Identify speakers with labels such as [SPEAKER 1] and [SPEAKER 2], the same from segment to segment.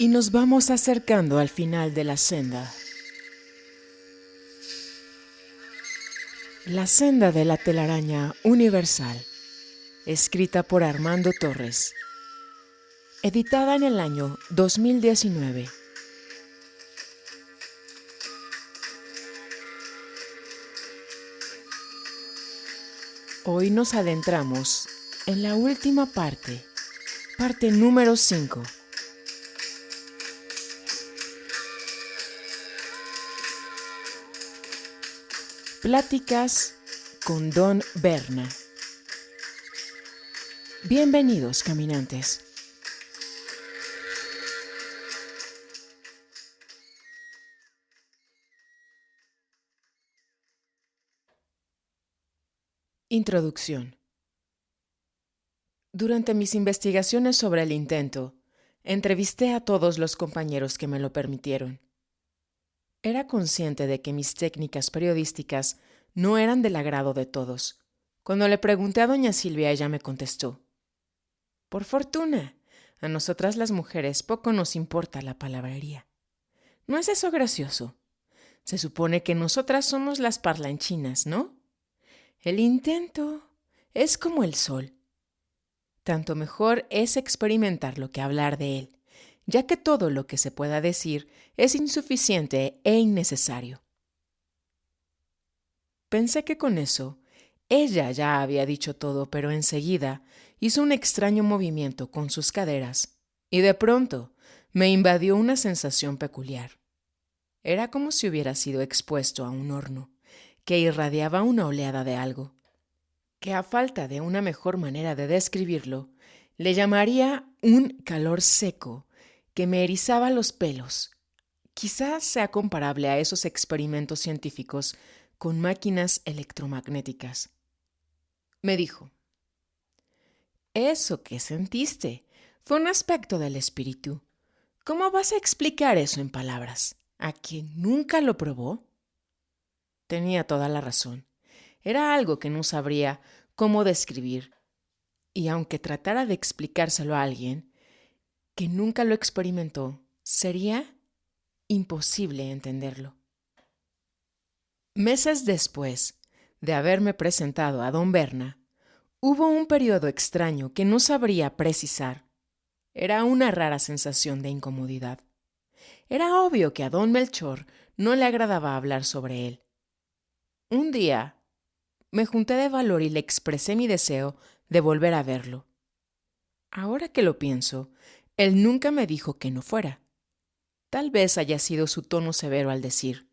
[SPEAKER 1] Y nos vamos acercando al final de la senda. La senda de la telaraña universal, escrita por Armando Torres, editada en el año 2019. Hoy nos adentramos en la última parte número 5. Pláticas con Don Berna. Bienvenidos, caminantes. Introducción. Durante mis investigaciones sobre el intento, entrevisté a todos los compañeros que me lo permitieron. Era consciente de que mis técnicas periodísticas no eran del agrado de todos. Cuando le pregunté a doña Silvia, ella me contestó: por fortuna, a nosotras las mujeres poco nos importa la palabrería. ¿No es eso gracioso? Se supone que nosotras somos las parlanchinas, ¿no? El intento es como el sol. Tanto mejor es experimentarlo que hablar de él, ya que todo lo que se pueda decir es insuficiente e innecesario. Pensé que con eso ella ya había dicho todo, pero enseguida hizo un extraño movimiento con sus caderas y de pronto me invadió una sensación peculiar. Era como si hubiera sido expuesto a un horno que irradiaba una oleada de algo, que a falta de una mejor manera de describirlo, le llamaría un calor seco que me erizaba los pelos. Quizás sea comparable a esos experimentos científicos con máquinas electromagnéticas. Me dijo: eso que sentiste fue un aspecto del espíritu. ¿Cómo vas a explicar eso en palabras? ¿A quien nunca lo probó? Tenía toda la razón. Era algo que no sabría cómo describir, y aunque tratara de explicárselo a alguien que nunca lo experimentó, sería imposible entenderlo. Meses después de haberme presentado a don Berna, hubo un periodo extraño que no sabría precisar. Era una rara sensación de incomodidad. Era obvio que a don Melchor no le agradaba hablar sobre él. Un día me junté de valor y le expresé mi deseo de volver a verlo. Ahora que lo pienso, él nunca me dijo que no fuera. Tal vez haya sido su tono severo al decir: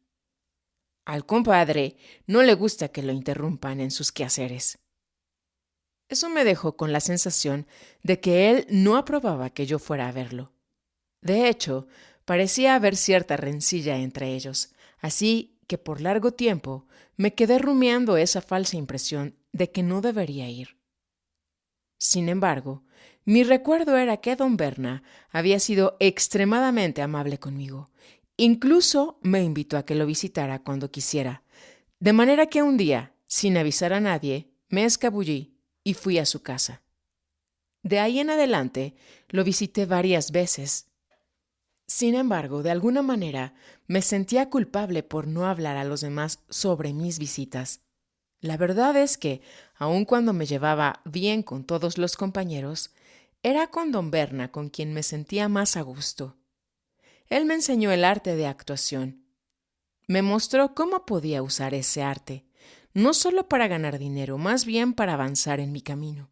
[SPEAKER 1] al compadre no le gusta que lo interrumpan en sus quehaceres. Eso me dejó con la sensación de que él no aprobaba que yo fuera a verlo. De hecho, parecía haber cierta rencilla entre ellos, así que por largo tiempo me quedé rumiando esa falsa impresión de que no debería ir. Sin embargo, mi recuerdo era que don Berna había sido extremadamente amable conmigo. Incluso me invitó a que lo visitara cuando quisiera, de manera que un día, sin avisar a nadie, me escabullí y fui a su casa. De ahí en adelante lo visité varias veces. Sin embargo, de alguna manera me sentía culpable por no hablar a los demás sobre mis visitas. La verdad es que, aun cuando me llevaba bien con todos los compañeros, era con don Berna con quien me sentía más a gusto. Él me enseñó el arte de actuación. Me mostró cómo podía usar ese arte, no solo para ganar dinero, más bien para avanzar en mi camino.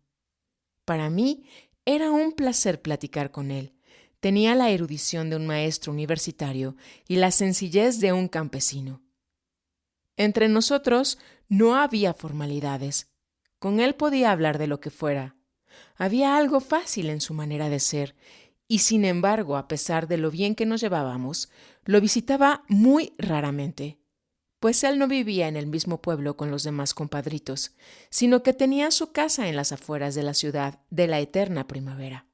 [SPEAKER 1] Para mí era un placer platicar con él. Tenía la erudición de un maestro universitario y la sencillez de un campesino. Entre nosotros no había formalidades. Con él podía hablar de lo que fuera. Había algo fácil en su manera de ser, y sin embargo, a pesar de lo bien que nos llevábamos, lo visitaba muy raramente, pues él no vivía en el mismo pueblo con los demás compadritos, sino que tenía su casa en las afueras de la ciudad de la eterna primavera.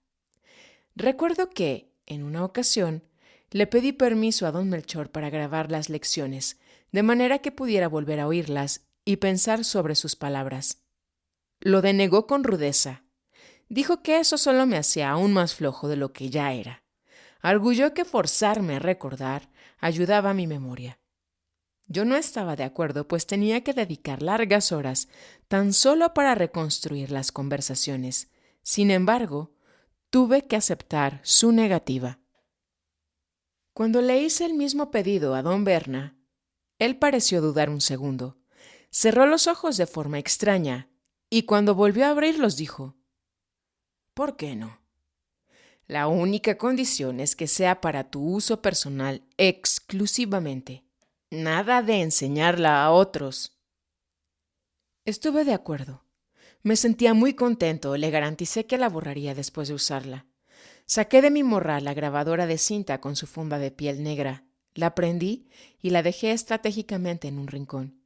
[SPEAKER 1] Recuerdo que, en una ocasión, le pedí permiso a don Melchor para grabar las lecciones, de manera que pudiera volver a oírlas y pensar sobre sus palabras. Lo denegó con rudeza. Dijo que eso solo me hacía aún más flojo de lo que ya era. arguyó que forzarme a recordar ayudaba a mi memoria. Yo no estaba de acuerdo, pues tenía que dedicar largas horas tan solo para reconstruir las conversaciones. Sin embargo, tuve que aceptar su negativa. Cuando le hice el mismo pedido a don Berna, él pareció dudar un segundo. Cerró los ojos de forma extraña y cuando volvió a abrirlos dijo: ¿Por qué no? La única condición es que sea para tu uso personal exclusivamente. Nada de enseñarla a otros. Estuve de acuerdo. Me sentía muy contento, le garanticé que la borraría después de usarla. Saqué de mi morral la grabadora de cinta con su funda de piel negra, la prendí y la dejé estratégicamente en un rincón.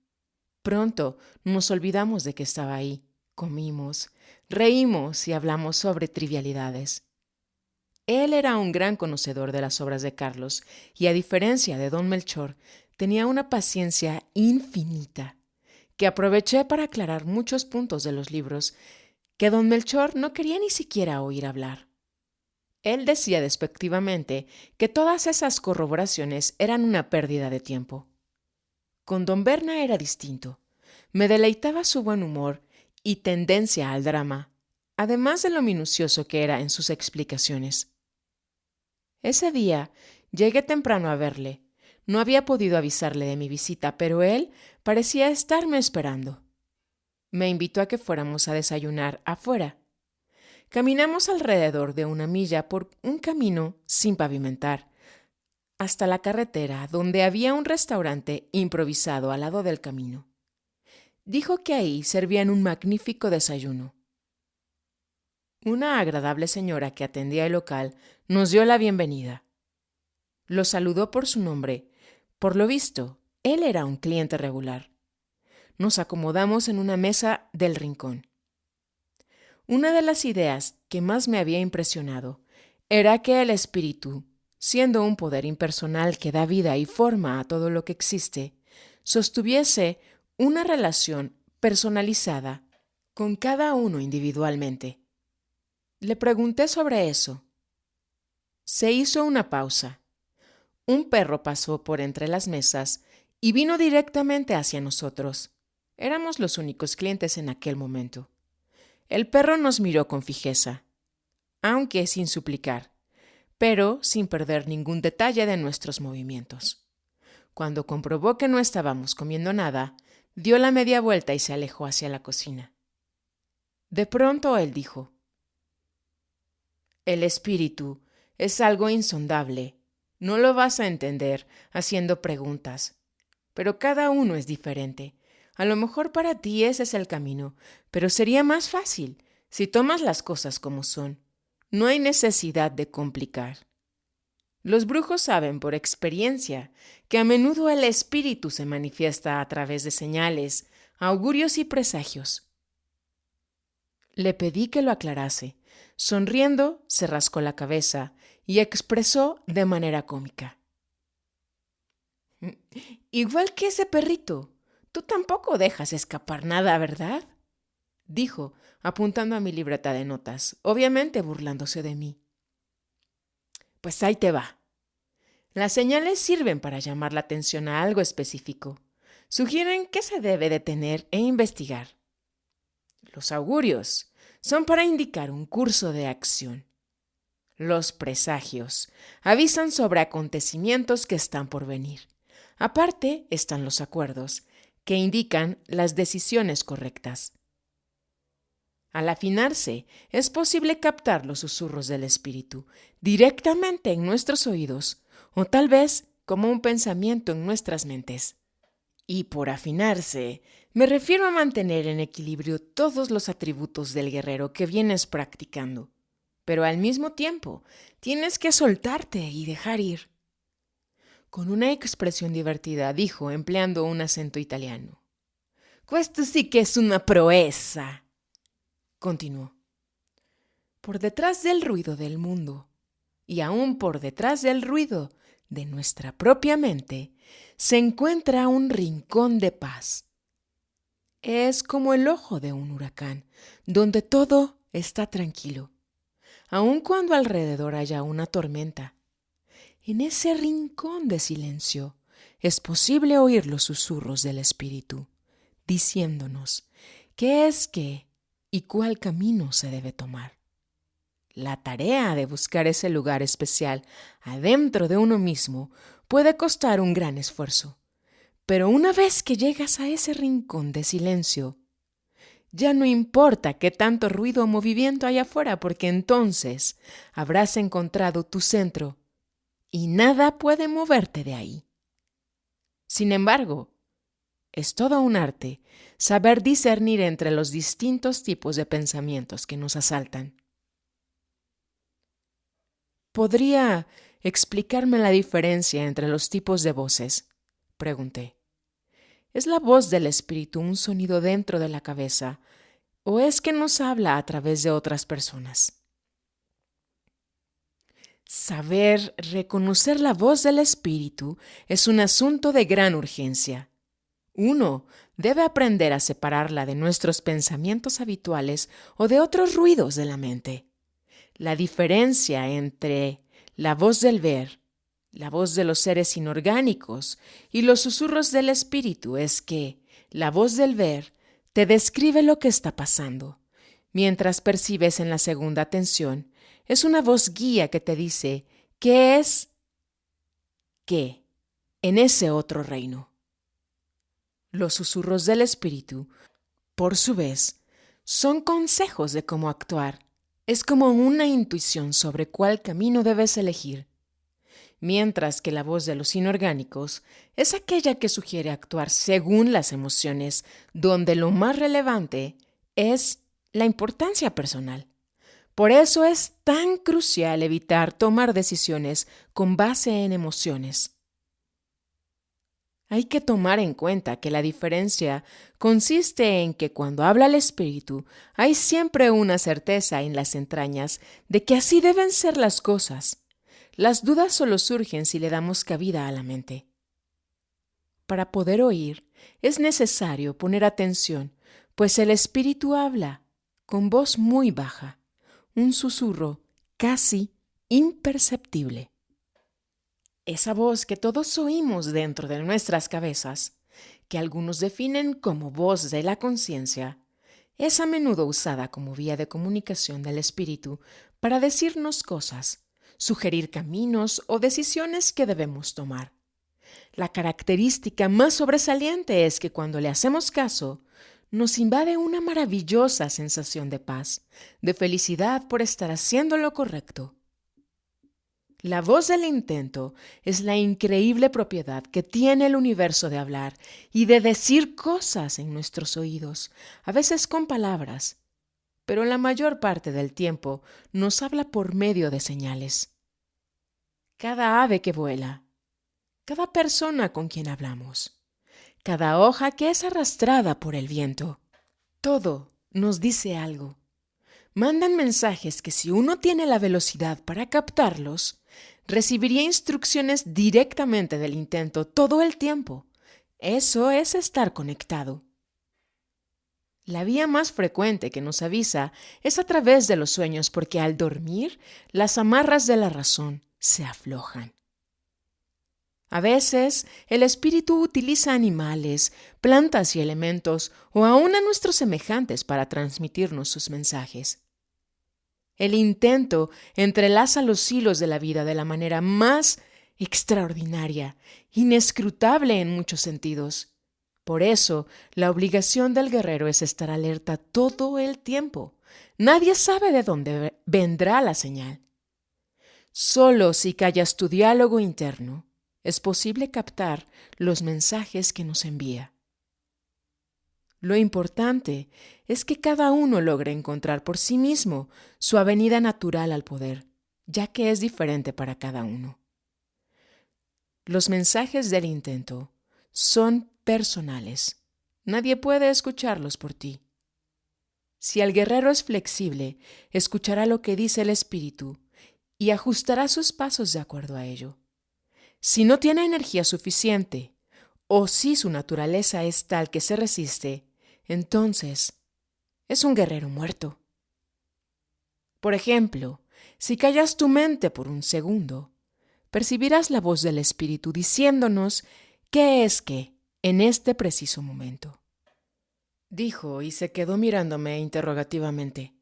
[SPEAKER 1] Pronto nos olvidamos de que estaba ahí, comimos, reímos y hablamos sobre trivialidades. Él era un gran conocedor de las obras de Carlos y, a diferencia de don Melchor, tenía una paciencia infinita, que aproveché para aclarar muchos puntos de los libros que don Melchor no quería ni siquiera oír hablar. Él decía despectivamente que todas esas corroboraciones eran una pérdida de tiempo. Con don Berna era distinto. Me deleitaba su buen humor y tendencia al drama, además de lo minucioso que era en sus explicaciones. Ese día llegué temprano a verle. No había podido avisarle de mi visita, pero él parecía estarme esperando. Me invitó a que fuéramos a desayunar afuera. Caminamos alrededor de 1 milla por un camino sin pavimentar, hasta la carretera, donde había un restaurante improvisado al lado del camino. Dijo que ahí servían un magnífico desayuno. Una agradable señora que atendía el local nos dio la bienvenida. Lo saludó por su nombre. Por lo visto, él era un cliente regular. Nos acomodamos en una mesa del rincón. Una de las ideas que más me había impresionado era que el espíritu, siendo un poder impersonal que da vida y forma a todo lo que existe, sostuviese una relación personalizada con cada uno individualmente. Le pregunté sobre eso. Se hizo una pausa. Un perro pasó por entre las mesas y vino directamente hacia nosotros. Éramos los únicos clientes en aquel momento. El perro nos miró con fijeza, aunque sin suplicar, pero sin perder ningún detalle de nuestros movimientos. Cuando comprobó que no estábamos comiendo nada, dio la media vuelta y se alejó hacia la cocina. De pronto él dijo: El espíritu es algo insondable. No lo vas a entender haciendo preguntas. Pero cada uno es diferente. A lo mejor para ti ese es el camino, pero sería más fácil si tomas las cosas como son. No hay necesidad de complicar. Los brujos saben por experiencia que a menudo el espíritu se manifiesta a través de señales, augurios y presagios. Le pedí que lo aclarase. Sonriendo, se rascó la cabeza y expresó de manera cómica: Igual que ese perrito, tú tampoco dejas escapar nada, ¿verdad? Dijo, apuntando a mi libreta de notas, obviamente burlándose de mí. Pues ahí te va. Las señales sirven para llamar la atención a algo específico. Sugieren qué se debe detener e investigar. Los augurios son para indicar un curso de acción. Los presagios avisan sobre acontecimientos que están por venir. Aparte están los acuerdos, que indican las decisiones correctas. Al afinarse, es posible captar los susurros del espíritu directamente en nuestros oídos, o tal vez como un pensamiento en nuestras mentes. Y por afinarse, me refiero a mantener en equilibrio todos los atributos del guerrero que vienes practicando. Pero al mismo tiempo, tienes que soltarte y dejar ir. Con una expresión divertida dijo, empleando un acento italiano: «Esto sí que es una proeza». Continuó: «Por detrás del ruido del mundo, y aún por detrás del ruido de nuestra propia mente, se encuentra un rincón de paz. Es como el ojo de un huracán, donde todo está tranquilo, aun cuando alrededor haya una tormenta. En ese rincón de silencio es posible oír los susurros del Espíritu, diciéndonos qué es qué y cuál camino se debe tomar. La tarea de buscar ese lugar especial adentro de uno mismo puede costar un gran esfuerzo, pero una vez que llegas a ese rincón de silencio, ya no importa qué tanto ruido o movimiento hay afuera, porque entonces habrás encontrado tu centro y nada puede moverte de ahí. Sin embargo, es todo un arte saber discernir entre los distintos tipos de pensamientos que nos asaltan. ¿Podría explicarme la diferencia entre los tipos de voces?, pregunté. ¿Es la voz del espíritu un sonido dentro de la cabeza o es que nos habla a través de otras personas? Saber reconocer la voz del espíritu es un asunto de gran urgencia. Uno debe aprender a separarla de nuestros pensamientos habituales o de otros ruidos de la mente. La diferencia entre la voz del ver, la voz de los seres inorgánicos y los susurros del espíritu es que la voz del ver te describe lo que está pasando, mientras percibes en la segunda atención es una voz guía que te dice qué es qué en ese otro reino. Los susurros del espíritu, por su vez, son consejos de cómo actuar. Es como una intuición sobre cuál camino debes elegir, mientras que la voz de los inorgánicos es aquella que sugiere actuar según las emociones, donde lo más relevante es la importancia personal. Por eso es tan crucial evitar tomar decisiones con base en emociones. Hay que tomar en cuenta que la diferencia consiste en que cuando habla el espíritu hay siempre una certeza en las entrañas de que así deben ser las cosas. Las dudas solo surgen si le damos cabida a la mente. Para poder oír es necesario poner atención, pues el espíritu habla con voz muy baja, un susurro casi imperceptible. Esa voz que todos oímos dentro de nuestras cabezas, que algunos definen como voz de la conciencia, es a menudo usada como vía de comunicación del espíritu para decirnos cosas, sugerir caminos o decisiones que debemos tomar. La característica más sobresaliente es que cuando le hacemos caso, nos invade una maravillosa sensación de paz, de felicidad por estar haciendo lo correcto. La voz del intento es la increíble propiedad que tiene el universo de hablar y de decir cosas en nuestros oídos, a veces con palabras, pero la mayor parte del tiempo nos habla por medio de señales. Cada ave que vuela, cada persona con quien hablamos, cada hoja que es arrastrada por el viento, todo nos dice algo. Mandan mensajes que si uno tiene la velocidad para captarlos, recibiría instrucciones directamente del intento todo el tiempo. Eso es estar conectado. La vía más frecuente que nos avisa es a través de los sueños, porque al dormir las amarras de la razón se aflojan. A veces el espíritu utiliza animales, plantas y elementos o aún a nuestros semejantes para transmitirnos sus mensajes. El intento entrelaza los hilos de la vida de la manera más extraordinaria, inescrutable en muchos sentidos. Por eso, la obligación del guerrero es estar alerta todo el tiempo. Nadie sabe de dónde vendrá la señal. Solo si callas tu diálogo interno, es posible captar los mensajes que nos envía. Lo importante es que cada uno logre encontrar por sí mismo su avenida natural al poder, ya que es diferente para cada uno. Los mensajes del intento son personales. Nadie puede escucharlos por ti. Si el guerrero es flexible, escuchará lo que dice el espíritu y ajustará sus pasos de acuerdo a ello. Si no tiene energía suficiente, o si su naturaleza es tal que se resiste, entonces es un guerrero muerto. Por ejemplo, si callas tu mente por un segundo, percibirás la voz del Espíritu diciéndonos qué es qué en este preciso momento. Dijo y se quedó mirándome interrogativamente.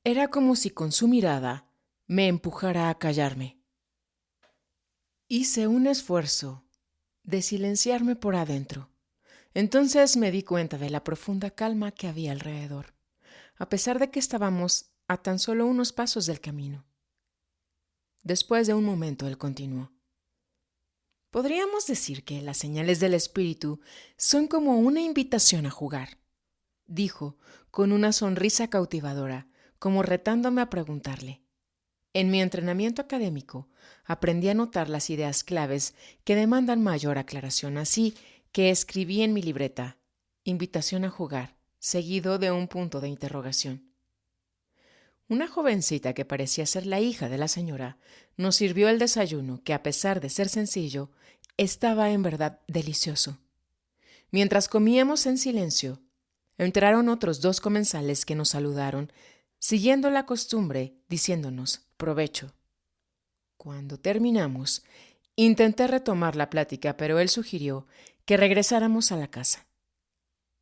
[SPEAKER 1] Era como si con su mirada me empujara a callarme. Hice un esfuerzo de silenciarme por adentro. Entonces me di cuenta de la profunda calma que había alrededor, a pesar de que estábamos a tan solo unos pasos del camino. Después de un momento, él continuó. Podríamos decir que las señales del Espíritu son como una invitación a jugar, dijo con una sonrisa cautivadora, como retándome a preguntarle. En mi entrenamiento académico aprendí a notar las ideas claves que demandan mayor aclaración, así que escribí en mi libreta, invitación a jugar, seguido de un punto de interrogación. Una jovencita que parecía ser la hija de la señora nos sirvió el desayuno que, a pesar de ser sencillo, estaba en verdad delicioso. Mientras comíamos en silencio, entraron otros 2 comensales que nos saludaron, siguiendo la costumbre, diciéndonos provecho. Cuando terminamos, intenté retomar la plática, pero él sugirió que regresáramos a la casa.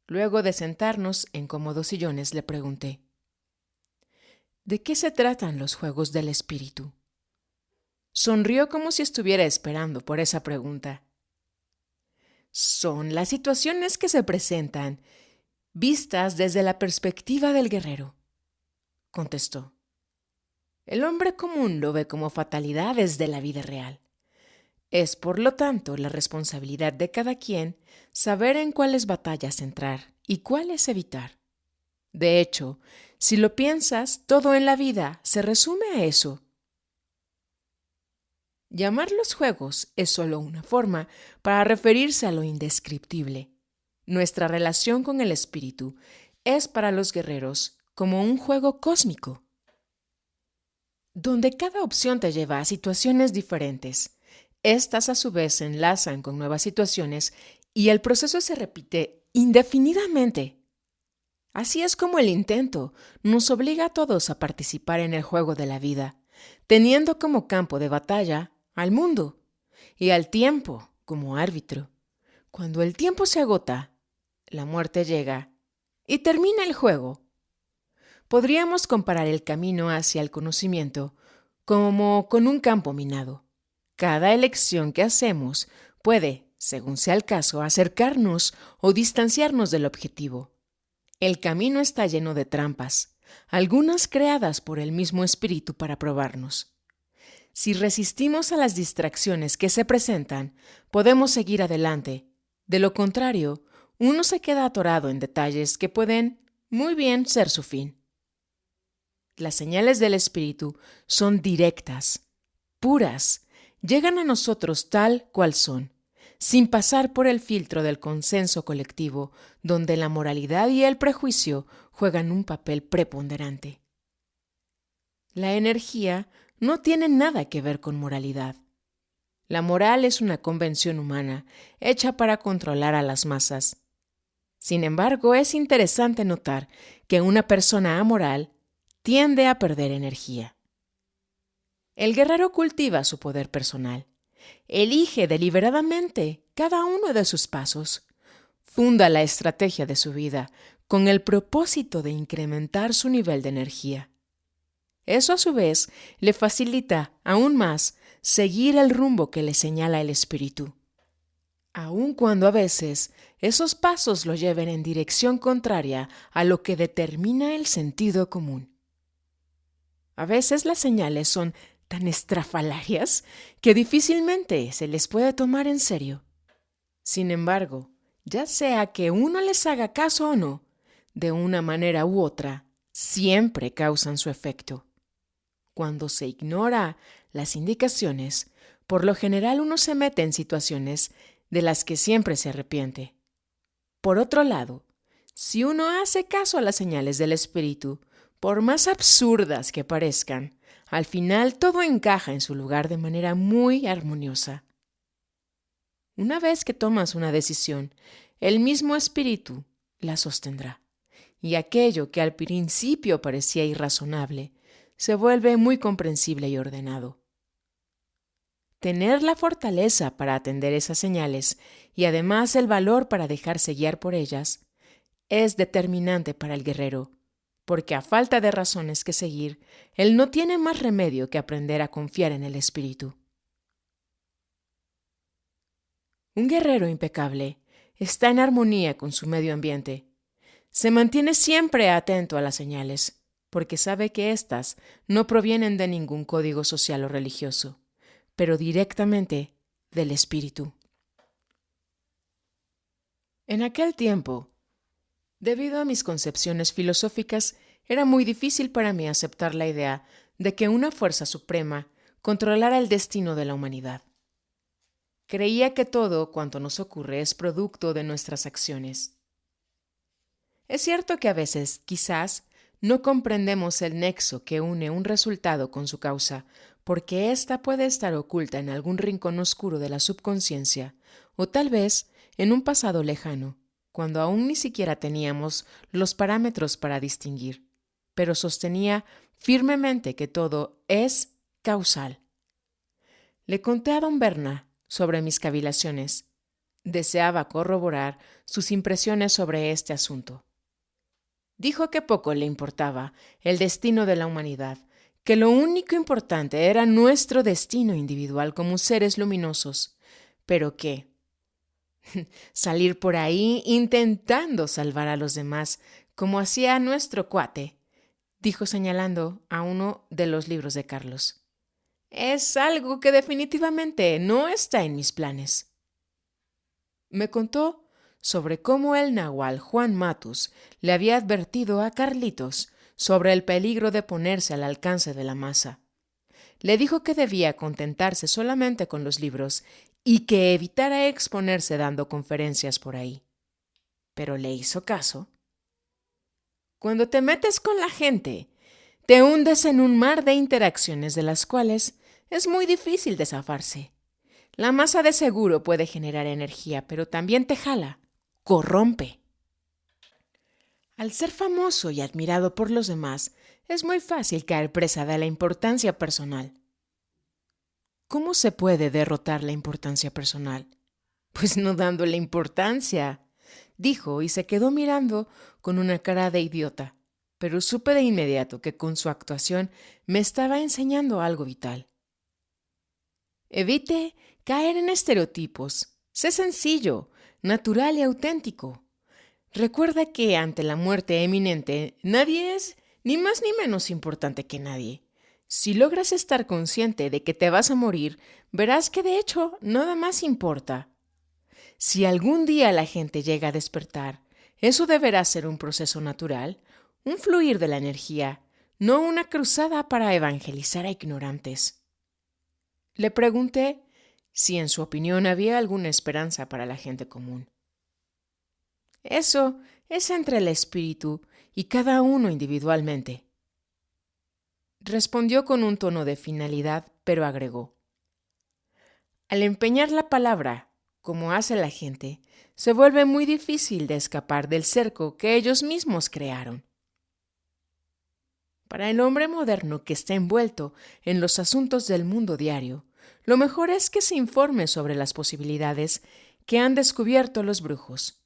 [SPEAKER 1] Luego de sentarnos en cómodos sillones, le pregunté: ¿de qué se tratan los juegos del espíritu? Sonrió como si estuviera esperando por esa pregunta. Son las situaciones que se presentan, vistas desde la perspectiva del guerrero, contestó. El hombre común lo ve como fatalidades de la vida real. Es, por lo tanto, la responsabilidad de cada quien saber en cuáles batallas entrar y cuáles evitar. De hecho, si lo piensas, todo en la vida se resume a eso. Llamar los juegos es solo una forma para referirse a lo indescriptible. Nuestra relación con el espíritu es para los guerreros como un juego cósmico, donde cada opción te lleva a situaciones diferentes. Estas a su vez se enlazan con nuevas situaciones y el proceso se repite indefinidamente. Así es como el intento nos obliga a todos a participar en el juego de la vida, teniendo como campo de batalla al mundo y al tiempo como árbitro. Cuando el tiempo se agota, la muerte llega y termina el juego. Podríamos comparar el camino hacia el conocimiento como con un campo minado. Cada elección que hacemos puede, según sea el caso, acercarnos o distanciarnos del objetivo. El camino está lleno de trampas, algunas creadas por el mismo espíritu para probarnos. Si resistimos a las distracciones que se presentan, podemos seguir adelante. De lo contrario, uno se queda atorado en detalles que pueden muy bien ser su fin. Las señales del espíritu son directas, puras, llegan a nosotros tal cual son, sin pasar por el filtro del consenso colectivo, donde la moralidad y el prejuicio juegan un papel preponderante. La energía no tiene nada que ver con moralidad. La moral es una convención humana hecha para controlar a las masas. Sin embargo, es interesante notar que una persona amoral tiende a perder energía. El guerrero cultiva su poder personal. Elige deliberadamente cada uno de sus pasos. Funda la estrategia de su vida con el propósito de incrementar su nivel de energía. Eso a su vez le facilita aún más seguir el rumbo que le señala el espíritu, aun cuando a veces esos pasos lo lleven en dirección contraria a lo que determina el sentido común. A veces las señales son tan estrafalarias que difícilmente se les puede tomar en serio. Sin embargo, ya sea que uno les haga caso o no, de una manera u otra, siempre causan su efecto. Cuando se ignora las indicaciones, por lo general uno se mete en situaciones de las que siempre se arrepiente. Por otro lado, si uno hace caso a las señales del espíritu, por más absurdas que parezcan, al final todo encaja en su lugar de manera muy armoniosa. Una vez que tomas una decisión, el mismo espíritu la sostendrá, y aquello que al principio parecía irrazonable se vuelve muy comprensible y ordenado. Tener la fortaleza para atender esas señales y además el valor para dejarse guiar por ellas es determinante para el guerrero, porque a falta de razones que seguir, él no tiene más remedio que aprender a confiar en el espíritu. Un guerrero impecable está en armonía con su medio ambiente. Se mantiene siempre atento a las señales, porque sabe que éstas no provienen de ningún código social o religioso, pero directamente del espíritu. En aquel tiempo, debido a mis concepciones filosóficas, era muy difícil para mí aceptar la idea de que una fuerza suprema controlara el destino de la humanidad. Creía que todo cuanto nos ocurre es producto de nuestras acciones. Es cierto que a veces, quizás, no comprendemos el nexo que une un resultado con su causa, porque ésta puede estar oculta en algún rincón oscuro de la subconsciencia, o tal vez en un pasado lejano, cuando aún ni siquiera teníamos los parámetros para distinguir, pero sostenía firmemente que todo es causal. Le conté a don Berna sobre mis cavilaciones. Deseaba corroborar sus impresiones sobre este asunto. Dijo que poco le importaba el destino de la humanidad, que lo único importante era nuestro destino individual como seres luminosos, pero que salir por ahí intentando salvar a los demás, como hacía nuestro cuate, dijo señalando a uno de los libros de Carlos. Es algo que definitivamente no está en mis planes. Me contó sobre cómo el nahual Juan Matus le había advertido a Carlitos sobre el peligro de ponerse al alcance de la masa. Le dijo que debía contentarse solamente con los libros y que evitara exponerse dando conferencias por ahí. Pero le hizo caso. Cuando te metes con la gente, te hundes en un mar de interacciones de las cuales es muy difícil de zafarse. La masa de seguro puede generar energía, pero también te jala, corrompe. Al ser famoso y admirado por los demás, es muy fácil caer presa de la importancia personal. ¿Cómo se puede derrotar la importancia personal? Pues no dándole importancia, dijo y se quedó mirando con una cara de idiota, pero supe de inmediato que con su actuación me estaba enseñando algo vital. Evite caer en estereotipos. Sé sencillo, natural y auténtico. Recuerda que ante la muerte eminente nadie es ni más ni menos importante que nadie. Si logras estar consciente de que te vas a morir, verás que de hecho nada más importa. Si algún día la gente llega a despertar, eso deberá ser un proceso natural, un fluir de la energía, no una cruzada para evangelizar a ignorantes. Le pregunté si en su opinión había alguna esperanza para la gente común. Eso es entre el espíritu y cada uno individualmente. Respondió con un tono de finalidad, pero agregó: al empeñar la palabra, como hace la gente, se vuelve muy difícil de escapar del cerco que ellos mismos crearon. Para el hombre moderno que está envuelto en los asuntos del mundo diario, lo mejor es que se informe sobre las posibilidades que han descubierto los brujos.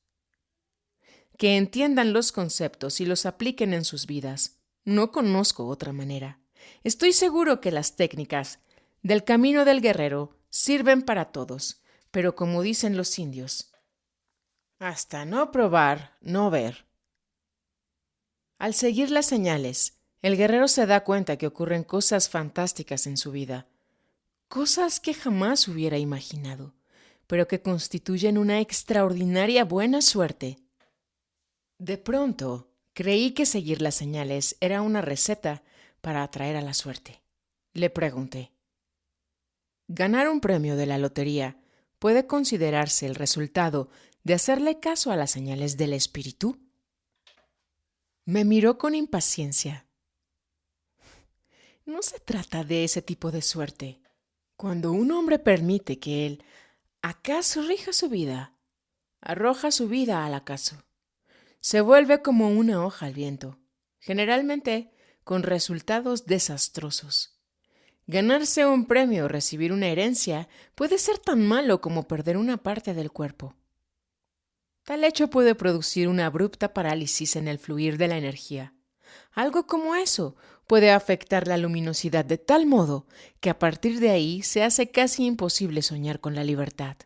[SPEAKER 1] Que entiendan los conceptos y los apliquen en sus vidas. No conozco otra manera. Estoy seguro que las técnicas del camino del guerrero sirven para todos, pero como dicen los indios, hasta no probar, no ver. Al seguir las señales, el guerrero se da cuenta que ocurren cosas fantásticas en su vida, cosas que jamás hubiera imaginado, pero que constituyen una extraordinaria buena suerte. De pronto, creí que seguir las señales era una receta para atraer a la suerte. Le pregunté: ¿ganar un premio de la lotería puede considerarse el resultado de hacerle caso a las señales del espíritu? Me miró con impaciencia. No se trata de ese tipo de suerte. Cuando un hombre permite que él acaso rija su vida, arroja su vida al acaso. Se vuelve como una hoja al viento, generalmente con resultados desastrosos. Ganarse un premio o recibir una herencia puede ser tan malo como perder una parte del cuerpo. Tal hecho puede producir una abrupta parálisis en el fluir de la energía. Algo como eso puede afectar la luminosidad de tal modo que a partir de ahí se hace casi imposible soñar con la libertad.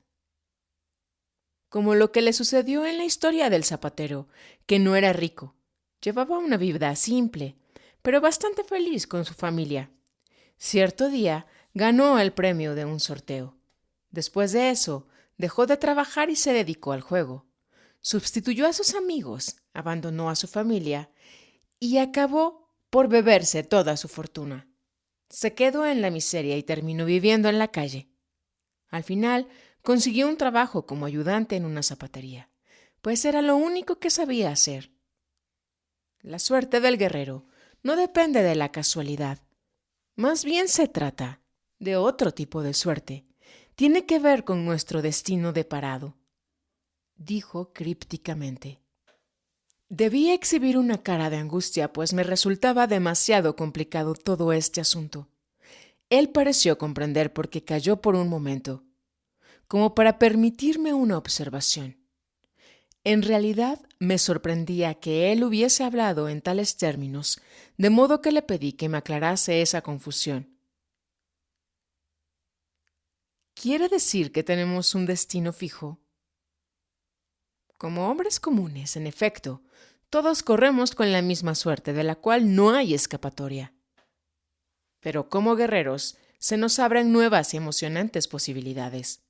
[SPEAKER 1] Como lo que le sucedió en la historia del zapatero, que no era rico. Llevaba una vida simple, pero bastante feliz con su familia. Cierto día ganó el premio de un sorteo. Después de eso, dejó de trabajar y se dedicó al juego. Sustituyó a sus amigos, abandonó a su familia y acabó por beberse toda su fortuna. Se quedó en la miseria y terminó viviendo en la calle. Al final, consiguió un trabajo como ayudante en una zapatería, pues era lo único que sabía hacer. La suerte del guerrero no depende de la casualidad. Más bien se trata de otro tipo de suerte. Tiene que ver con nuestro destino deparado, dijo crípticamente. Debí exhibir una cara de angustia, pues me resultaba demasiado complicado todo este asunto. Él pareció comprender porque calló por un momento, como para permitirme una observación. En realidad me sorprendía que él hubiese hablado en tales términos, de modo que le pedí que me aclarase esa confusión. ¿Quiere decir que tenemos un destino fijo? Como hombres comunes, en efecto, todos corremos con la misma suerte, de la cual no hay escapatoria. Pero como guerreros, se nos abren nuevas y emocionantes posibilidades.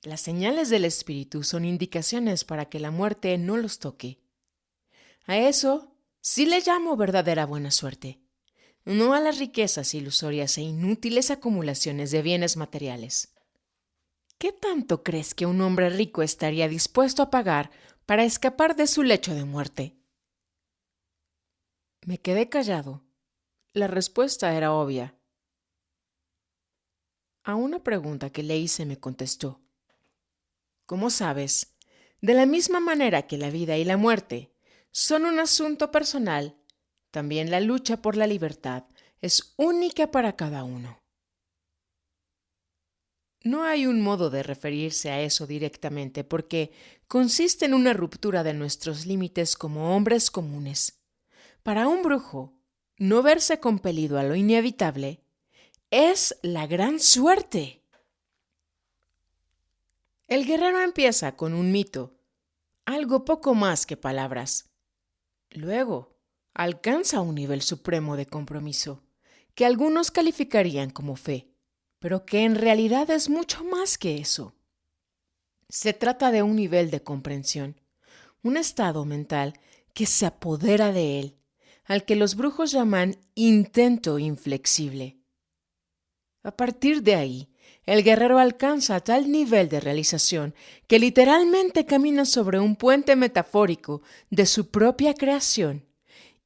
[SPEAKER 1] Las señales del espíritu son indicaciones para que la muerte no los toque. A eso sí le llamo verdadera buena suerte, no a las riquezas ilusorias e inútiles acumulaciones de bienes materiales. ¿Qué tanto crees que un hombre rico estaría dispuesto a pagar para escapar de su lecho de muerte? Me quedé callado. La respuesta era obvia. A una pregunta que le hice me contestó. ¿Cómo sabes? De la misma manera que la vida y la muerte son un asunto personal, también la lucha por la libertad es única para cada uno. No hay un modo de referirse a eso directamente porque consiste en una ruptura de nuestros límites como hombres comunes. Para un brujo, no verse compelido a lo inevitable es la gran suerte. El guerrero empieza con un mito, algo poco más que palabras. Luego, alcanza un nivel supremo de compromiso, que algunos calificarían como fe, pero que en realidad es mucho más que eso. Se trata de un nivel de comprensión, un estado mental que se apodera de él, al que los brujos llaman intento inflexible. A partir de ahí, el guerrero alcanza tal nivel de realización que literalmente camina sobre un puente metafórico de su propia creación,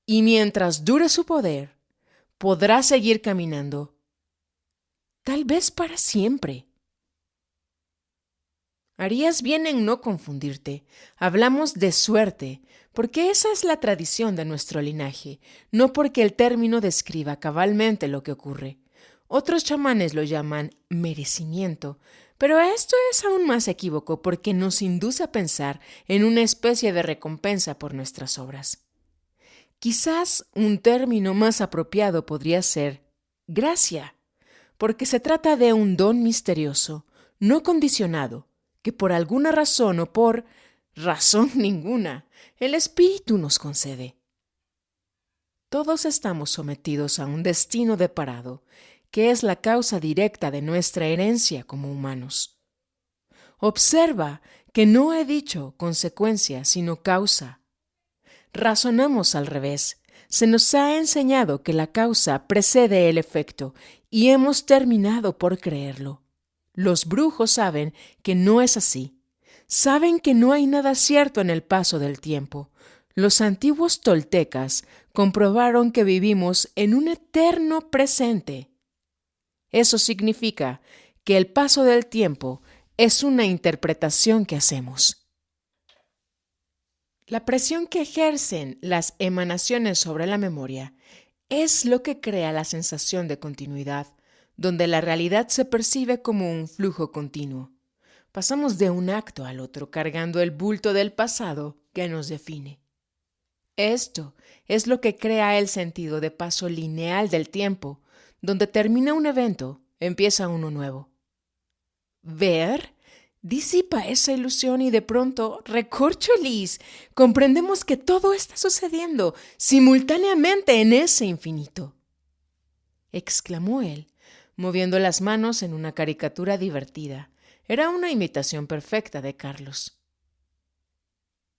[SPEAKER 1] y mientras dure su poder, podrá seguir caminando, tal vez para siempre. Harías bien en no confundirte. Hablamos de suerte, porque esa es la tradición de nuestro linaje, no porque el término describa cabalmente lo que ocurre. Otros chamanes lo llaman merecimiento, pero esto es aún más equívoco porque nos induce a pensar en una especie de recompensa por nuestras obras. Quizás un término más apropiado podría ser gracia, porque se trata de un don misterioso, no condicionado, que por alguna razón o por razón ninguna, el Espíritu nos concede. Todos estamos sometidos a un destino deparado, que es la causa directa de nuestra herencia como humanos. Observa que no he dicho consecuencia, sino causa. Razonamos al revés. Se nos ha enseñado que la causa precede el efecto y hemos terminado por creerlo. Los brujos saben que no es así. Saben que no hay nada cierto en el paso del tiempo. Los antiguos toltecas comprobaron que vivimos en un eterno presente. Eso significa que el paso del tiempo es una interpretación que hacemos. La presión que ejercen las emanaciones sobre la memoria es lo que crea la sensación de continuidad, donde la realidad se percibe como un flujo continuo. Pasamos de un acto al otro cargando el bulto del pasado que nos define. Esto es lo que crea el sentido de paso lineal del tiempo, donde termina un evento, empieza uno nuevo. Ver disipa esa ilusión y de pronto, recorcholis, comprendemos que todo está sucediendo simultáneamente en ese infinito. Exclamó él, moviendo las manos en una caricatura divertida. Era una imitación perfecta de Carlos.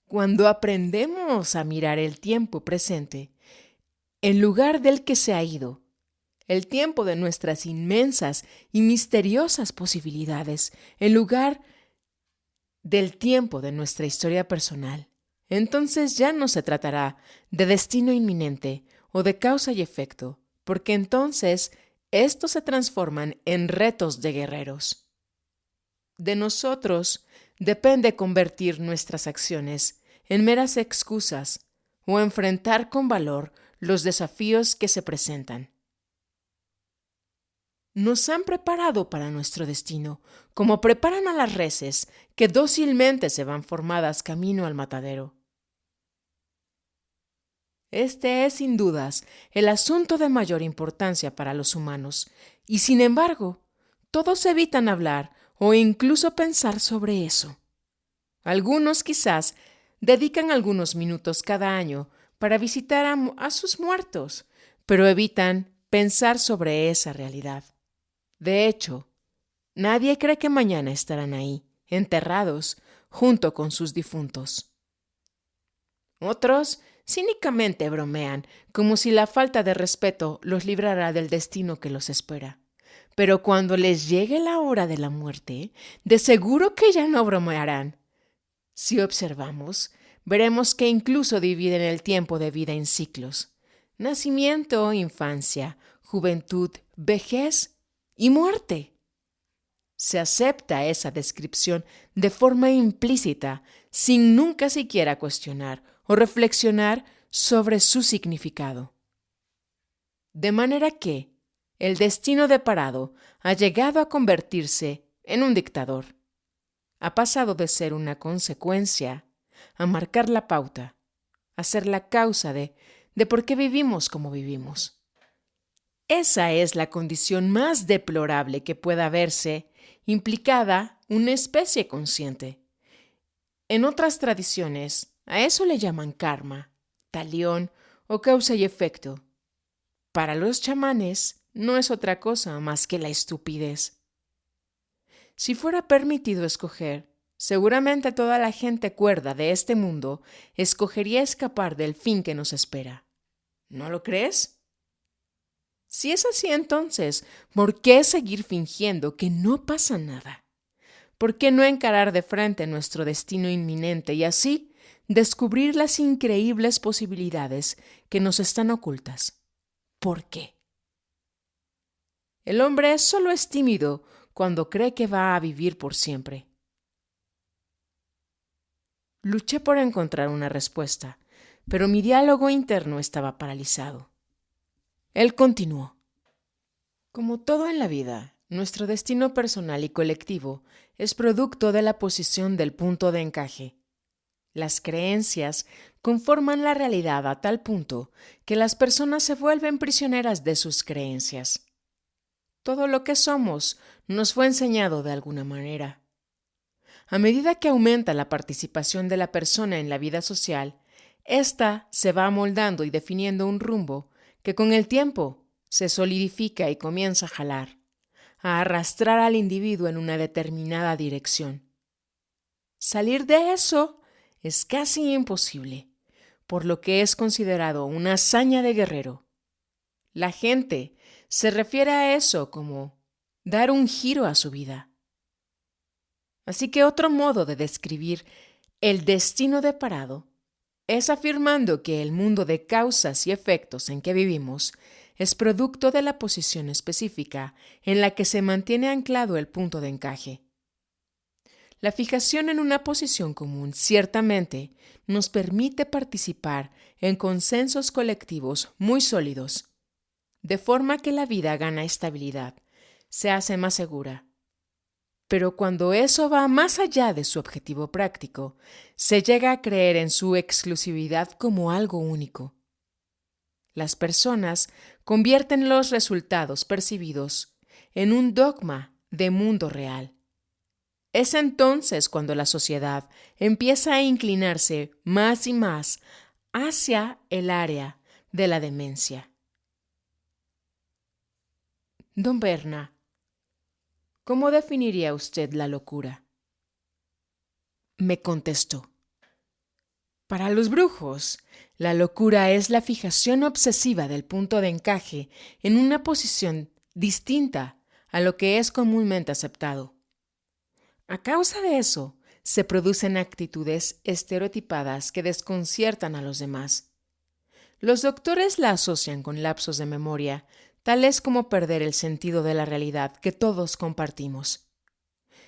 [SPEAKER 1] Cuando aprendemos a mirar el tiempo presente, en lugar del que se ha ido, el tiempo de nuestras inmensas y misteriosas posibilidades, en lugar del tiempo de nuestra historia personal, entonces ya no se tratará de destino inminente o de causa y efecto, porque entonces estos se transforman en retos de guerreros. De nosotros depende convertir nuestras acciones en meras excusas o enfrentar con valor los desafíos que se presentan. Nos han preparado para nuestro destino, como preparan a las reses que dócilmente se van formadas camino al matadero. Este es, sin dudas, el asunto de mayor importancia para los humanos, y sin embargo, todos evitan hablar o incluso pensar sobre eso. Algunos, quizás, dedican algunos minutos cada año para visitar a sus muertos, pero evitan pensar sobre esa realidad. De hecho, nadie cree que mañana estarán ahí, enterrados, junto con sus difuntos. Otros cínicamente bromean, como si la falta de respeto los librara del destino que los espera. Pero cuando les llegue la hora de la muerte, de seguro que ya no bromearán. Si observamos, veremos que incluso dividen el tiempo de vida en ciclos: nacimiento, infancia, juventud, vejez y muerte. Se acepta esa descripción de forma implícita, sin nunca siquiera cuestionar o reflexionar sobre su significado. De manera que el destino deparado ha llegado a convertirse en un dictador. Ha pasado de ser una consecuencia a marcar la pauta, a ser la causa de por qué vivimos como vivimos. Esa es la condición más deplorable que pueda verse implicada una especie consciente. En otras tradiciones, a eso le llaman karma, talión o causa y efecto. Para los chamanes no es otra cosa más que la estupidez. Si fuera permitido escoger, seguramente toda la gente cuerda de este mundo escogería escapar del fin que nos espera. ¿No lo crees? Si es así, entonces, ¿por qué seguir fingiendo que no pasa nada? ¿Por qué no encarar de frente nuestro destino inminente y así descubrir las increíbles posibilidades que nos están ocultas? ¿Por qué? El hombre solo es tímido cuando cree que va a vivir por siempre. Luché por encontrar una respuesta, pero mi diálogo interno estaba paralizado. Él continuó. Como todo en la vida, nuestro destino personal y colectivo es producto de la posición del punto de encaje. Las creencias conforman la realidad a tal punto que las personas se vuelven prisioneras de sus creencias. Todo lo que somos nos fue enseñado de alguna manera. A medida que aumenta la participación de la persona en la vida social, ésta se va amoldando y definiendo un rumbo que con el tiempo se solidifica y comienza a jalar, a arrastrar al individuo en una determinada dirección. Salir de eso es casi imposible, por lo que es considerado una hazaña de guerrero. La gente se refiere a eso como dar un giro a su vida. Así que otro modo de describir el destino deparado es afirmando que el mundo de causas y efectos en que vivimos es producto de la posición específica en la que se mantiene anclado el punto de encaje. La fijación en una posición común ciertamente nos permite participar en consensos colectivos muy sólidos, de forma que la vida gana estabilidad, se hace más segura. Pero cuando eso va más allá de su objetivo práctico, se llega a creer en su exclusividad como algo único. Las personas convierten los resultados percibidos en un dogma de mundo real. Es entonces cuando la sociedad empieza a inclinarse más y más hacia el área de la demencia. Don Berna, ¿cómo definiría usted la locura? Me contestó. Para los brujos, la locura es la fijación obsesiva del punto de encaje en una posición distinta a lo que es comúnmente aceptado. A causa de eso, se producen actitudes estereotipadas que desconciertan a los demás. Los doctores la asocian con lapsos de memoria, tales como perder el sentido de la realidad que todos compartimos.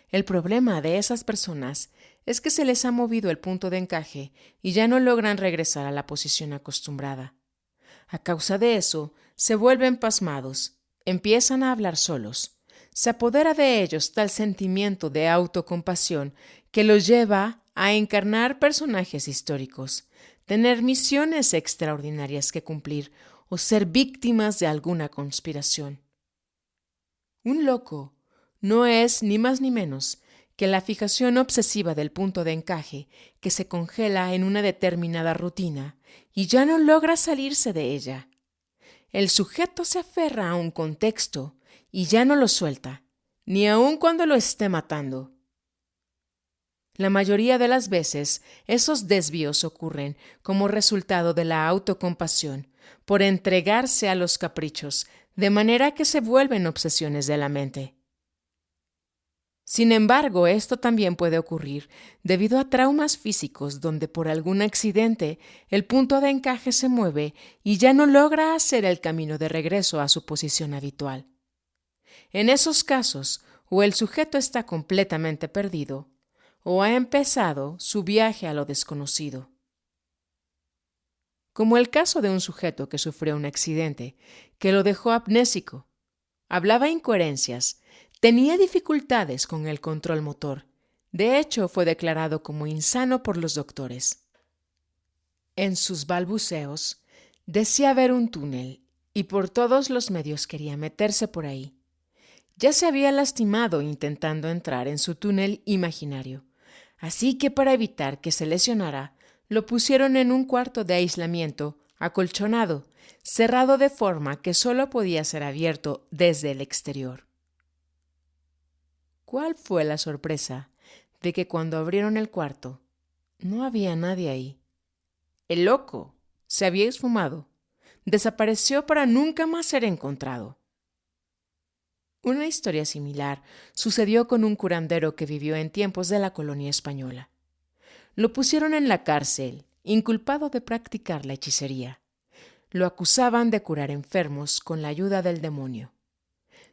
[SPEAKER 1] El problema de esas personas es que se les ha movido el punto de encaje y ya no logran regresar a la posición acostumbrada. A causa de eso, se vuelven pasmados, empiezan a hablar solos. Se apodera de ellos tal sentimiento de autocompasión que los lleva a encarnar personajes históricos, tener misiones extraordinarias que cumplir o ser víctimas de alguna conspiración. Un loco no es ni más ni menos que la fijación obsesiva del punto de encaje que se congela en una determinada rutina y ya no logra salirse de ella. El sujeto se aferra a un contexto y ya no lo suelta, ni aun cuando lo esté matando. La mayoría de las veces, esos desvíos ocurren como resultado de la autocompasión, por entregarse a los caprichos, de manera que se vuelven obsesiones de la mente. Sin embargo, esto también puede ocurrir debido a traumas físicos donde por algún accidente el punto de encaje se mueve y ya no logra hacer el camino de regreso a su posición habitual. En esos casos, o el sujeto está completamente perdido, o ha empezado su viaje a lo desconocido. Como el caso de un sujeto que sufrió un accidente que lo dejó amnésico, hablaba incoherencias, tenía dificultades con el control motor. De hecho, fue declarado como insano por los doctores. En sus balbuceos, decía ver un túnel y por todos los medios quería meterse por ahí. Ya se había lastimado intentando entrar en su túnel imaginario, así que para evitar que se lesionara, lo pusieron en un cuarto de aislamiento acolchonado, cerrado de forma que solo podía ser abierto desde el exterior. ¿Cuál fue la sorpresa de que cuando abrieron el cuarto no había nadie ahí? El loco se había esfumado, desapareció para nunca más ser encontrado. Una historia similar sucedió con un curandero que vivió en tiempos de la colonia española. Lo pusieron en la cárcel, inculpado de practicar la hechicería. Lo acusaban de curar enfermos con la ayuda del demonio.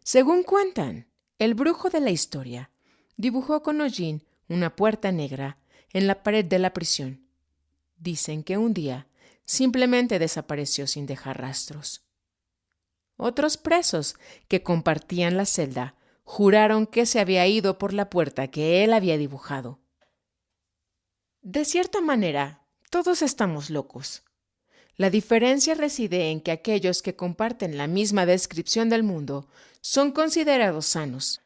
[SPEAKER 1] Según cuentan, el brujo de la historia dibujó con hollín una puerta negra en la pared de la prisión. Dicen que un día simplemente desapareció sin dejar rastros. Otros presos que compartían la celda juraron que se había ido por la puerta que él había dibujado. De cierta manera, todos estamos locos. La diferencia reside en que aquellos que comparten la misma descripción del mundo son considerados sanos,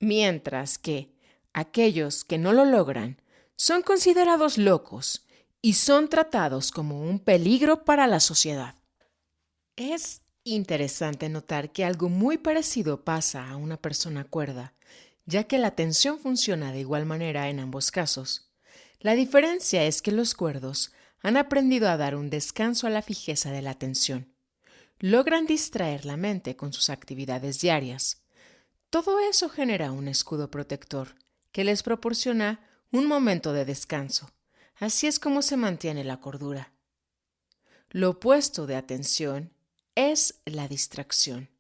[SPEAKER 1] mientras que aquellos que no lo logran son considerados locos y son tratados como un peligro para la sociedad. Es interesante notar que algo muy parecido pasa a una persona cuerda, ya que la atención funciona de igual manera en ambos casos. La diferencia es que los cuerdos han aprendido a dar un descanso a la fijeza de la atención. Logran distraer la mente con sus actividades diarias. Todo eso genera un escudo protector que les proporciona un momento de descanso. Así es como se mantiene la cordura. Lo opuesto de atención es la distracción.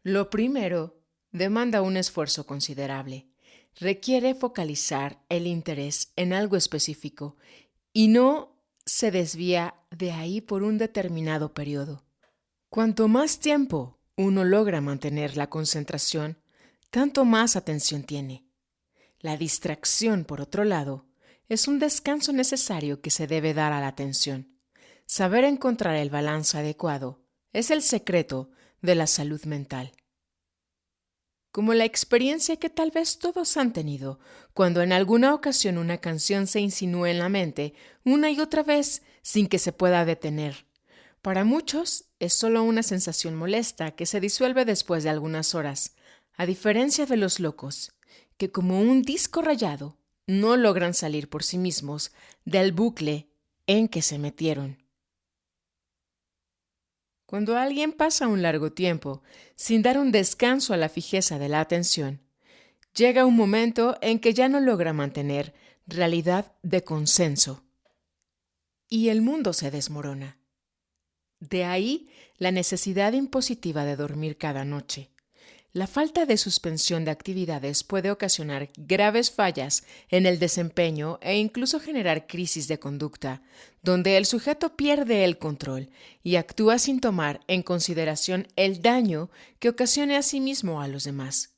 [SPEAKER 1] Lo primero demanda un esfuerzo considerable. Requiere focalizar el interés en algo específico y no se desvía de ahí por un determinado periodo. Cuanto más tiempo uno logra mantener la concentración, tanto más atención tiene. La distracción, por otro lado, es un descanso necesario que se debe dar a la atención. Saber encontrar el balance adecuado es el secreto de la salud mental. Como la experiencia que tal vez todos han tenido, cuando en alguna ocasión una canción se insinúa en la mente una y otra vez sin que se pueda detener. Para muchos es solo una sensación molesta que se disuelve después de algunas horas, a diferencia de los locos, que como un disco rayado no logran salir por sí mismos del bucle en que se metieron. Cuando alguien pasa un largo tiempo sin dar un descanso a la fijeza de la atención, llega un momento en que ya no logra mantener realidad de consenso y el mundo se desmorona. De ahí la necesidad impositiva de dormir cada noche. La falta de suspensión de actividades puede ocasionar graves fallas en el desempeño e incluso generar crisis de conducta, donde el sujeto pierde el control y actúa sin tomar en consideración el daño que ocasione a sí mismo o a los demás.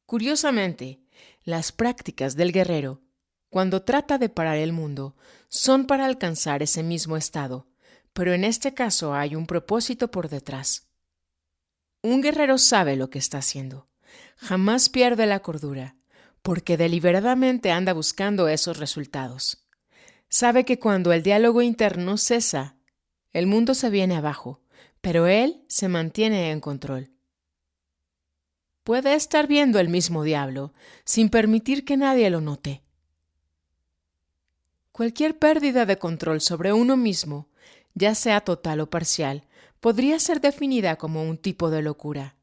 [SPEAKER 1] Curiosamente, las prácticas del guerrero, cuando trata de parar el mundo, son para alcanzar ese mismo estado, pero en este caso hay un propósito por detrás. Un guerrero sabe lo que está haciendo. Jamás pierde la cordura, porque deliberadamente anda buscando esos resultados. Sabe que cuando el diálogo interno cesa, el mundo se viene abajo, pero él se mantiene en control. Puede estar viendo el mismo diablo, sin permitir que nadie lo note. Cualquier pérdida de control sobre uno mismo, ya sea total o parcial, podría ser definida como un tipo de locura.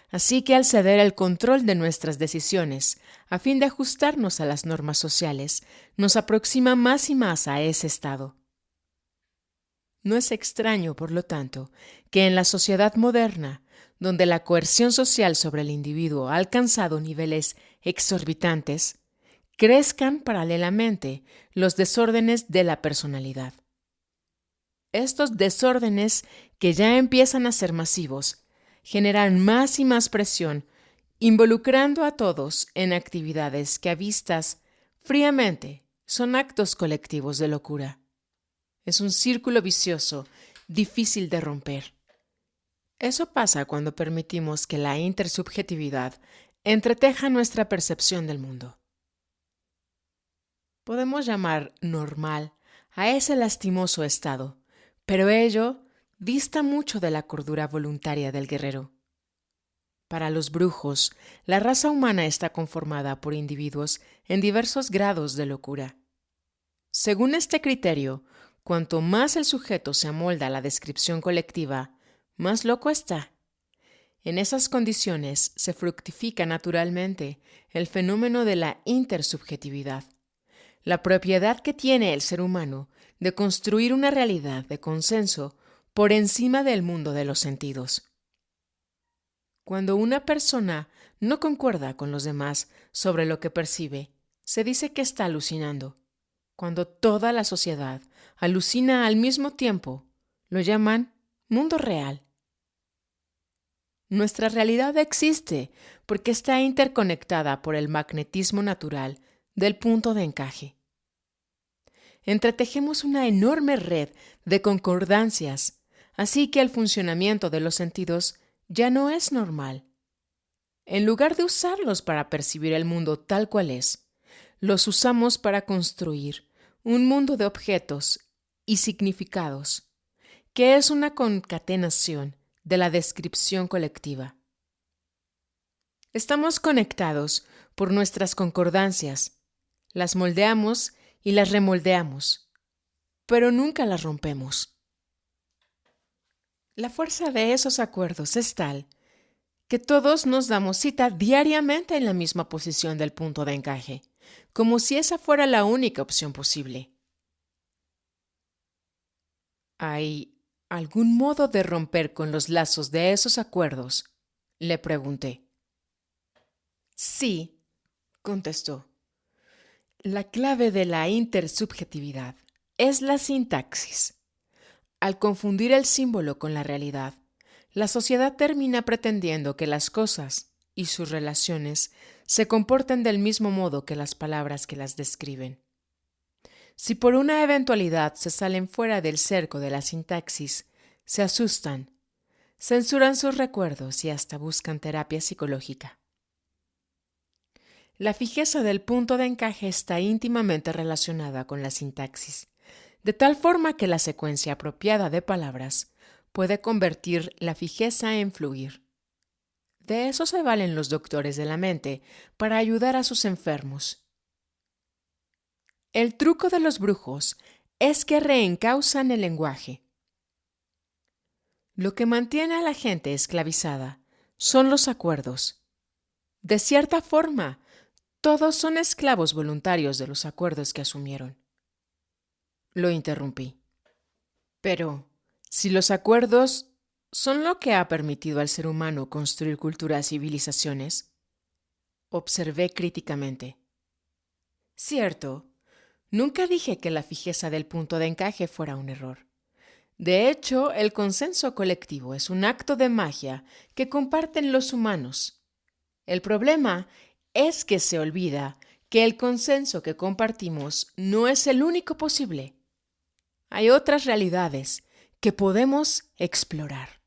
[SPEAKER 1] Así que al ceder el control de nuestras decisiones, a fin de ajustarnos a las normas sociales, nos aproxima más y más a ese estado. No es extraño, por lo tanto, que en la sociedad moderna, donde la coerción social sobre el individuo ha alcanzado niveles exorbitantes, crezcan paralelamente los desórdenes de la personalidad. Estos desórdenes, que ya empiezan a ser masivos, generan más y más presión, involucrando a todos en actividades que a vistas fríamente son actos colectivos de locura. Es un círculo vicioso, difícil de romper. Eso pasa cuando permitimos que la intersubjetividad entreteja nuestra percepción del mundo. Podemos llamar normal a ese lastimoso estado, pero ello dista mucho de la cordura voluntaria del guerrero. Para los brujos, la raza humana está conformada por individuos en diversos grados de locura. Según este criterio, cuanto más el sujeto se amolda a la descripción colectiva, más loco está. En esas condiciones se fructifica naturalmente el fenómeno de la intersubjetividad, la propiedad que tiene el ser humano de construir una realidad de consenso por encima del mundo de los sentidos. Cuando una persona no concuerda con los demás sobre lo que percibe, se dice que está alucinando. Cuando toda la sociedad alucina al mismo tiempo, lo llaman mundo real. Nuestra realidad existe porque está interconectada por el magnetismo natural del punto de encaje. Entretejemos una enorme red de concordancias, así que el funcionamiento de los sentidos ya no es normal. En lugar de usarlos para percibir el mundo tal cual es, los usamos para construir un mundo de objetos y significados, que es una concatenación de la descripción colectiva. Estamos conectados por nuestras concordancias, las moldeamos y las remoldeamos, pero nunca las rompemos. La fuerza de esos acuerdos es tal que todos nos damos cita diariamente en la misma posición del punto de encaje, como si esa fuera la única opción posible. ¿Hay algún modo de romper con los lazos de esos acuerdos?, le pregunté. Sí, contestó. La clave de la intersubjetividad es la sintaxis. Al confundir el símbolo con la realidad, La sociedad termina pretendiendo que las cosas y sus relaciones se comporten del mismo modo que las palabras que las describen. Si por una eventualidad se salen fuera del cerco de la sintaxis, se asustan, censuran sus recuerdos y hasta buscan terapia psicológica. La fijeza del punto de encaje está íntimamente relacionada con la sintaxis, de tal forma que la secuencia apropiada de palabras puede convertir la fijeza en fluir. De eso se valen los doctores de la mente para ayudar a sus enfermos. El truco de los brujos es que reencauzan el lenguaje. Lo que mantiene a la gente esclavizada son los acuerdos. De cierta forma, todos son esclavos voluntarios de los acuerdos que asumieron. Lo interrumpí. Pero, si los acuerdos son lo que ha permitido al ser humano construir culturas y civilizaciones, observé críticamente. Cierto, nunca dije que la fijeza del punto de encaje fuera un error. De hecho, el consenso colectivo es un acto de magia que comparten los humanos. El problema es que se olvida que el consenso que compartimos no es el único posible. Hay otras realidades que podemos explorar.